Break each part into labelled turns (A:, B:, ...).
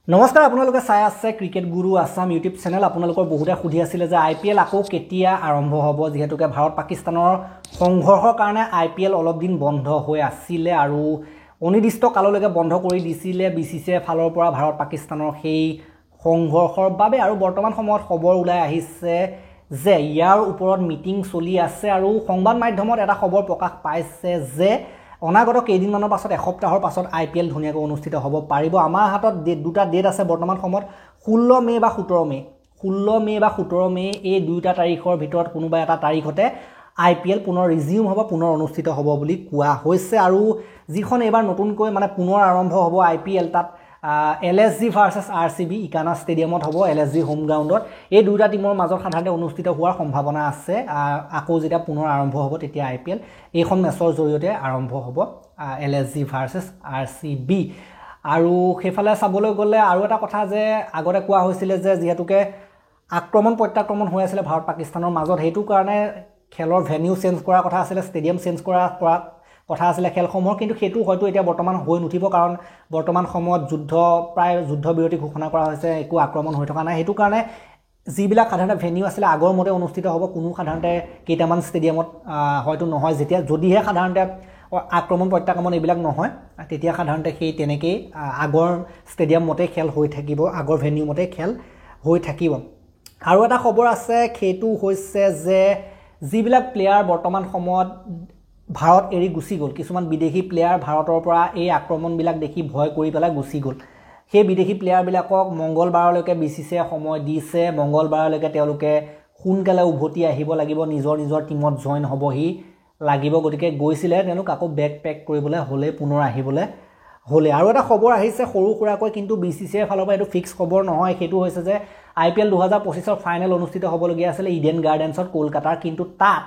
A: নমস্কাৰ আপোনালোকে চাই আছে ক্ৰিকেট গুৰু আসাম ইউটিউব চেনেল আপোনালোকৰ বহুতে সুধি আছিল যে আইপিএল আকৌ কেতিয়া আৰম্ভ হ'ব যেহেতুকে ভাৰত পাকিস্তানৰ সংঘৰ্ষৰ কাৰণে আইপিএল অলপ দিন বন্ধ হৈ আছিল আৰু অনিৰ্দিষ্ট কাললৈকে বন্ধ কৰি দিছিলে বিসিসিআই ফালৰ পৰা ভাৰত পাকিস্তানৰ সেই সংঘৰ্ষৰ বাবে আৰু বৰ্তমান সময়ত খবৰ ওলাই আহিছে যে ইয়াৰ ওপৰত মিটিং চলি আছে আৰু সংবাদ মাধ্যমত এটা খবৰ প্ৰকাশ পাইছে যে অনাগত কেইদিনমানৰ পাছত এসপ্তাহৰ পাছত আইপিএল ধুনীয়াকৈ অনুষ্ঠিত হ'ব পাৰিব আমাৰ হাতত দুটা ডেট আছে বৰ্তমান সময়ত 16 মে বা 17 মে 16 মে বা 17 মে এই দুটা তাৰিখৰ ভিতৰত কোনোবা এটা তাৰিখতে আইপিএল পুনৰ ৰিজিউম হ'ব পুনৰ অনুষ্ঠিত হ'ব বুলি কোৱা হৈছে আৰু যিখন এবাৰ নতুনকৈ মানে পুনৰ আৰম্ভ হ'ব আইপিএল তাত LSG ভাৰ্চেছ RCB ইকানা ষ্টেডিয়ামত হ'ব LSG হোম গ্ৰাউণ্ডত এই দুটা টিমৰ মাজত সাধাৰণতে অনুষ্ঠিত হোৱাৰ সম্ভাৱনা আছে আকৌ যেতিয়া পুনৰ আৰম্ভ হ'ব তেতিয়া আইপিএল এইখন মেচৰ জৰিয়তে আৰম্ভ হ'ব LSG ভাৰ্চেছ RCB আৰু সেইফালে চাবলৈ গ'লে আৰু এটা কথা যে আগতে কোৱা হৈছিল যে যেহেতুকে আক্ৰমণ প্ৰত্যাক্ৰমণ হৈ আছিল ভাৰত পাকিস্তানৰ মাজত হেতু কাৰণে খেলৰ ভেনিউ চেঞ্জ কৰাৰ কথা আছিল ষ্টেডিয়াম চেঞ্জ কৰাৰ কথা আছিল খেলসমূহৰ কিন্তু হেতু হয়তো এতিয়া বৰ্তমান হৈ নুঠিব কাৰণ বৰ্তমান সময়ত প্ৰায় যুদ্ধ বিৰতি ঘোষণা কৰা হৈছে একো আক্ৰমণ হৈ থকা নাই হেতু কাৰণে যিবিলাক সাধাৰণতে ভেনিউ আছিল আগৰ মতে অনুষ্ঠিত হ'ব কোনো সাধাৰণতে কেইটামান ষ্টেডিয়ামত হয়তো নহয় যেতিয়া যদিহে সাধাৰণতে আক্ৰমণ প্ৰত্যাক্ৰমণ এইবিলাক নহয় তেতিয়া সাধাৰণতে সেই তেনেকৈ আগৰ ষ্টেডিয়াম মতে খেল হৈ থাকিব আগৰ ভেনিউ মতে খেল হৈ থাকিব আৰু এটা খবৰ আছে সেইটো হৈছে যে যিবিলাক প্লেয়াৰ বৰ্তমান সময়ত ভাৰত এৰি গুচি গ'ল কিছুমান বিদেশী প্লেয়াৰ ভাৰতৰ পৰা এই আক্ৰমণবিলাক দেখি ভয় কৰি পেলাই গুচি গ'ল সেই বিদেশী প্লেয়াৰবিলাকক মঙ্গলবাৰলৈকে বিসিসিআই সময় দিছে মঙ্গলবাৰলৈকে তেওঁলোকে সোনকালে উভতি আহিব লাগিব নিজৰ টিমত জয়েন হ'বহি লাগিব গতিকে গৈছিলে তেওঁলোক আকৌ বেক পেক কৰিবলৈ হ'লে পুনৰ আহিবলৈ হ'লে আৰু এটা খবৰ আহিছে সৰু সুৰাকৈ কিন্তু বিসিসিআইৰ ফালৰ পৰা এইটো ফিক্স খবৰ নহয় সেইটো হৈছে যে আইপিএল 2025ৰ ফাইনেল অনুষ্ঠিত হ'বলগীয়া আছিল ইডেন গাৰ্ডেন্সত কলকাতাৰ কিন্তু তাত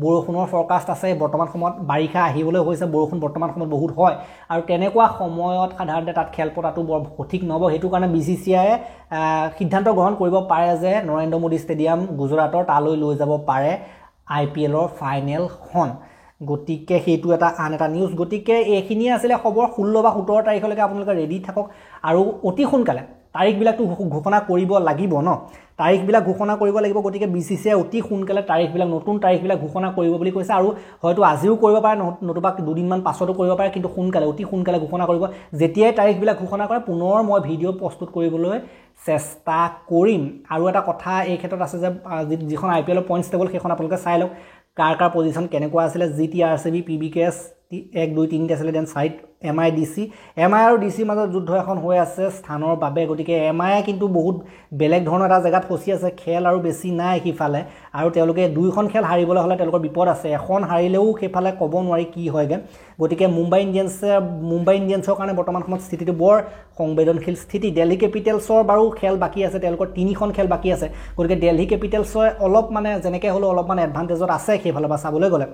A: বৰষুণৰ ফৰকাষ্ট আছে বৰ্তমান সময়ত বাৰিষা আহিবলৈ হৈছে বৰষুণ বৰ্তমান সময়ত বহুত হয় আৰু তেনেকুৱা সময়ত সাধাৰণতে তাত খেল পতাটো বৰ সঠিক নহ'ব হেতু কাৰণে বিসিসিআই সিদ্ধান্ত গ্ৰহণ কৰিব পাৰে যে নৰেন্দ্ৰ মোদী ষ্টেডিয়াম গুজৰাটৰ তালৈ লৈ যাব পাৰে আইপিএলৰ ফাইনেলখন গতিকে হেতু এটা আন এটা নিউজ গতিকে এইখিনি আছিল খবৰ 16 বা 17 তাৰিখলৈকে আপোনালোকে ৰেডি থাকক আৰু অতি সোনকালে তাৰিখবিলাকটো ঘোষণা কৰিব লাগিব ন তাৰিখবিলাক ঘোষণা কৰিব লাগিব গতিকে বিসিসিআই অতি সোনকালে তাৰিখবিলাক নতুন তাৰিখবিলাক ঘোষণা কৰিব বুলি কৈছে আৰু হয়তো আজিও কৰিব পাৰে নতুবা দুদিনমান পাছতো কৰিব পাৰে কিন্তু সোনকালে অতি সোনকালে ঘোষণা কৰিব যেতিয়াই তাৰিখবিলাক ঘোষণা কৰে পুনৰ মই ভিডিঅ' প্ৰস্তুত কৰিবলৈ চেষ্টা কৰিম আৰু এটা কথা এই ক্ষেত্ৰত আছে যে যিখন আইপিএলৰ পইণ্টছ টেবল সেইখন আপোনালোকে চাই লওক কাৰ পজিশ্যন কেনেকুৱা আছিলে GT RCB PBKS 1 2 3 আছিলে দেন সাইড MI DC আৰু DC মাজত যুদ্ধ এখন হৈ আছে স্থানৰ বাবে গতিকে MI কিন্তু বহুত বেলেগ ধৰণৰ এটা জায়গাত ফসি আছে খেল আৰু বেছি নাই কিফালে আৰু তেওঁলোকে দুইখন খেল হাৰিবলৈ হলে তেওঁলোকৰ বিপদ আছে এখন হাৰিলেও সেইফালে ক'ব নোৱাৰি কি হয়গে গতিকে মুম্বাই ইণ্ডিয়ানছৰ কাৰণে বৰ্তমান সময়ত স্থিতিটো বৰ সংবেদনশীল স্থিতি দিল্লী কেপিটেলছৰ বাৰু খেল বাকি আছে তেওঁলোকৰ 3খন খেল বাকি আছে গতিকে দিল্লী কেপিটেলছৰ অলপ মানে যেনেকৈ হলো অলপমান এডভান্টেজত আছে সেইফালে বা চাবলৈ গ'লে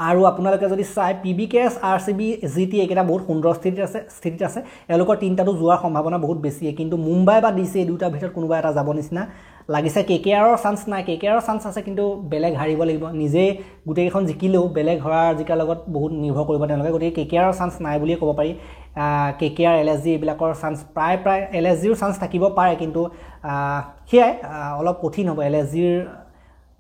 A: আৰু আপোনালোকে যদি চাই PBKS RCB GT একেটা বহুত সুন্দৰ স্থিতিত আছে এলোকৰ তিনটাটো যোৱাৰ সম্ভাৱনা বহুত বেছি কিন্তু মুম্বাই বা DC এই দুটা ভিতৰত কোনোবা এটা যাব নিচিনা লাগিছে KKRৰ চান্স নাই KKRৰ চান্স আছে কিন্তু বেলেগ হাৰিব লাগিব নিজে গুটেইখন জিকিলেও বেলেগ হৰাৰ জিকাৰ লগত বহুত নিৰ্ভৰ কৰিব তেওঁলোকে গতিকে KKRৰ চান্স নাই বুলি ক'ব পাৰি KKR LSG এইবিলাকৰ চান্স প্ৰায় LSGৰ চান্স থাকিব পাৰে কিন্তু হেয়াই অলপ কঠিন হ'ব LSGৰ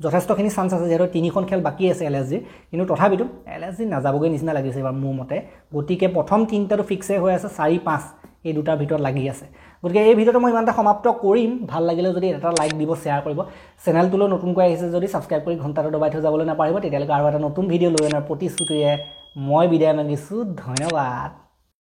A: যথেষ্টখিনি চান্স আছে যেহেতু 3খন খেল বাকি আছে LSG কিন্তু তথাপিতো LSG নাযাবগৈ নিচিনা লাগিছে এবাৰ মোৰ মতে গতিকে প্ৰথম 3টাটো ফিক্সে হৈ আছে 4 5 এই দুটাৰ ভিতৰত লাগি আছে গতিকে এই ভিডিঅ'টো মই ইমানটা সমাপ্ত কৰিম ভাল লাগিলে যদি এটা লাইক দিব শ্বেয়াৰ কৰিব চেনেলটোলৈ নতুনকৈ আহিছে যদি সাবস্ক্ৰাইব কৰি ঘণ্টাটো দবাই থৈ যাবলৈ নাপাৰিব তেতিয়ালৈকে আৰু এটা নতুন ভিডিঅ' লৈ অনাৰ প্ৰতিশ্ৰুতিৰে মই বিদায় মাগিছোঁ ধন্যবাদ